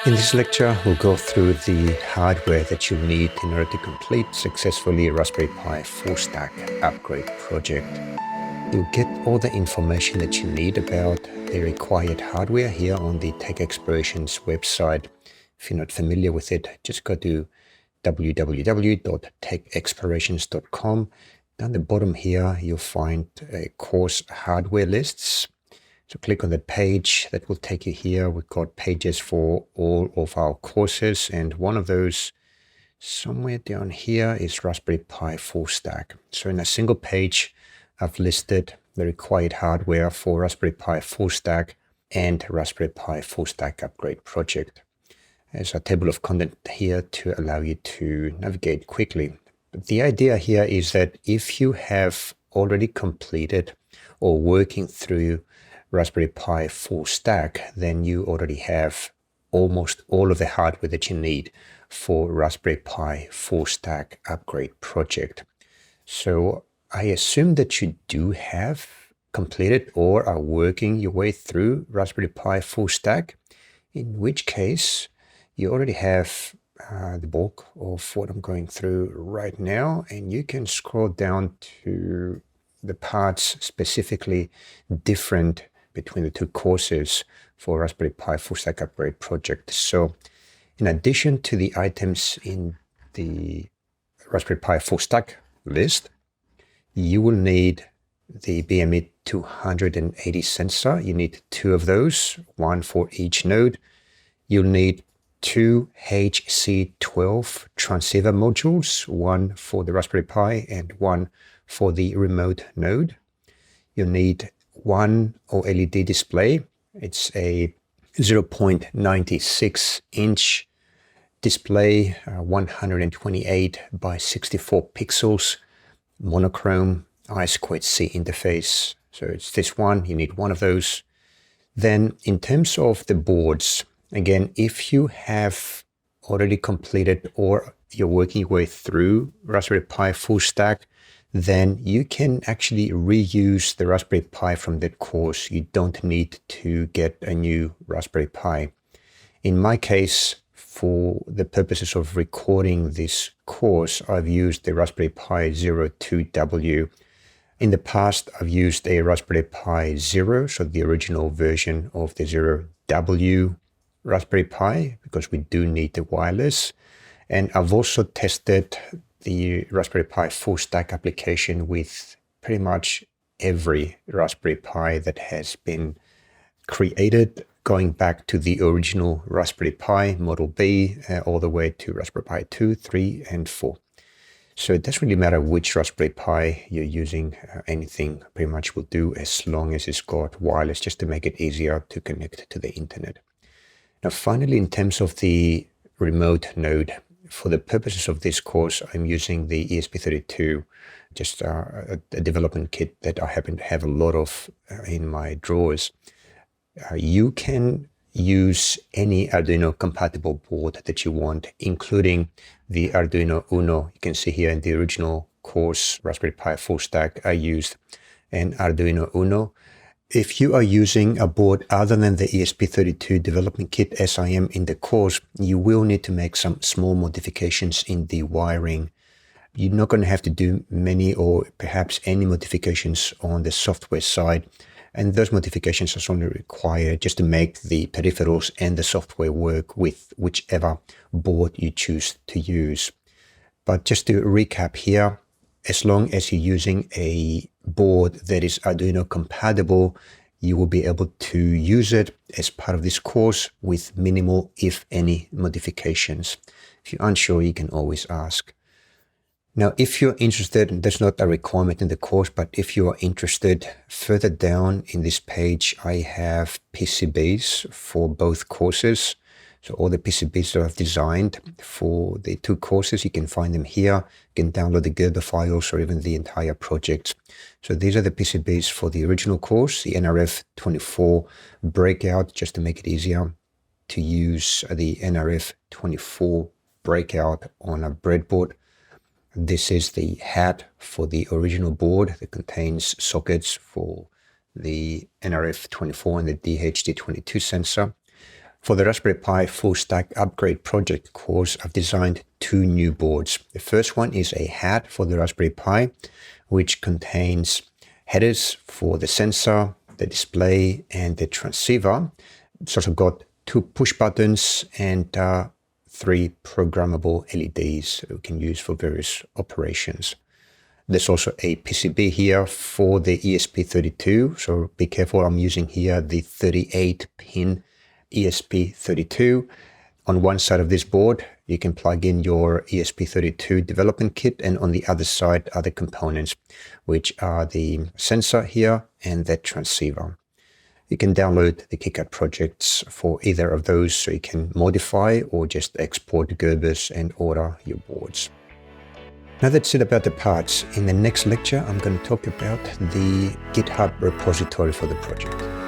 In this lecture, we'll go through the hardware that you need in order to complete successfully a Raspberry Pi full stack upgrade project. You'll get all the information that you need about the required hardware here on the Tech Explorations website. If you're not familiar with it, just go to www.techexplorations.com. Down the bottom here, you'll find course hardware lists. So click on the page that will take you here. We've got pages for all of our courses, and one of those somewhere down here is Raspberry Pi full stack. So in a single page, I've listed the required hardware for Raspberry Pi full stack and Raspberry Pi full stack upgrade project. There's a table of content here to allow you to navigate quickly. But the idea here is that if you have already completed or working through Raspberry Pi full stack, then you already have almost all of the hardware that you need for Raspberry Pi full stack upgrade project. So I assume that you do have completed or are working your way through Raspberry Pi full stack, in which case you already have the bulk of what I'm going through right now, and you can scroll down to the parts specifically different between the two courses for Raspberry Pi full stack upgrade project. So in addition to the items in the Raspberry Pi full stack list, you will need the BME 280 sensor. You need two of those, one for each node. You'll need two HC12 transceiver modules, one for the Raspberry Pi and one for the remote node. You'll need one OLED display. It's a 0.96 inch display, 128 by 64 pixels, monochrome I2C interface. So it's this one, you need one of those. Then in terms of the boards, again, if you have already completed or you're working your way through Raspberry Pi full stack, then you can actually reuse the Raspberry Pi from that course. You don't need to get a new Raspberry Pi. In my case, for the purposes of recording this course, I've used the Raspberry Pi Zero 2W. In the past, I've used a Raspberry Pi Zero, so the original version of the Zero W Raspberry Pi, because we do need the wireless. And I've also tested the Raspberry Pi full stack application with pretty much every Raspberry Pi that has been created, going back to the original Raspberry Pi Model B all the way to Raspberry Pi 2, 3, and 4. So it doesn't really matter which Raspberry Pi you're using, anything pretty much will do as long as it's got wireless, just to make it easier to connect to the internet. Now finally, in terms of the remote node, for the purposes of this course, I'm using the ESP32, just a development kit that I happen to have a lot of in my drawers. You can use any Arduino compatible board that you want, including the Arduino Uno. You can see here in the original course, Raspberry Pi full stack, I used an Arduino Uno. If you are using a board other than the ESP32 development kit, as I am in the course, you will need to make some small modifications in the wiring. You're not going to have to do many or perhaps any modifications on the software side. And those modifications are only required just to make the peripherals and the software work with whichever board you choose to use. But just to recap here, as long as you're using a board that is Arduino compatible, you will be able to use it as part of this course with minimal, if any, modifications. If you're unsure, you can always ask. Now, if you're interested, there's not a requirement in the course, but if you are interested, further down in this page, I have PCBs for both courses. So all the PCBs that I've designed for the two courses, you can find them here. You can download the Gerber files or even the entire project. So these are the PCBs for the original course, the NRF24 breakout, just to make it easier to use the NRF24 breakout on a breadboard. This is the hat for the original board that contains sockets for the NRF24 and the DHT22 sensor. For the Raspberry Pi Full Stack Upgrade Project course, I've designed two new boards. The first one is a hat for the Raspberry Pi, which contains headers for the sensor, the display, and the transceiver. It's also got two push buttons and three programmable LEDs that we can use for various operations. There's also a PCB here for the ESP32, so be careful, I'm using here the 38-pin ESP32. On one side of this board, you can plug in your ESP32 development kit, and on the other side are the components, which are the sensor here and the transceiver. You can download the KiCad projects for either of those, so you can modify or just export Gerbers and order your boards. Now that's it about the parts. In the next lecture, I'm going to talk about the GitHub repository for the project.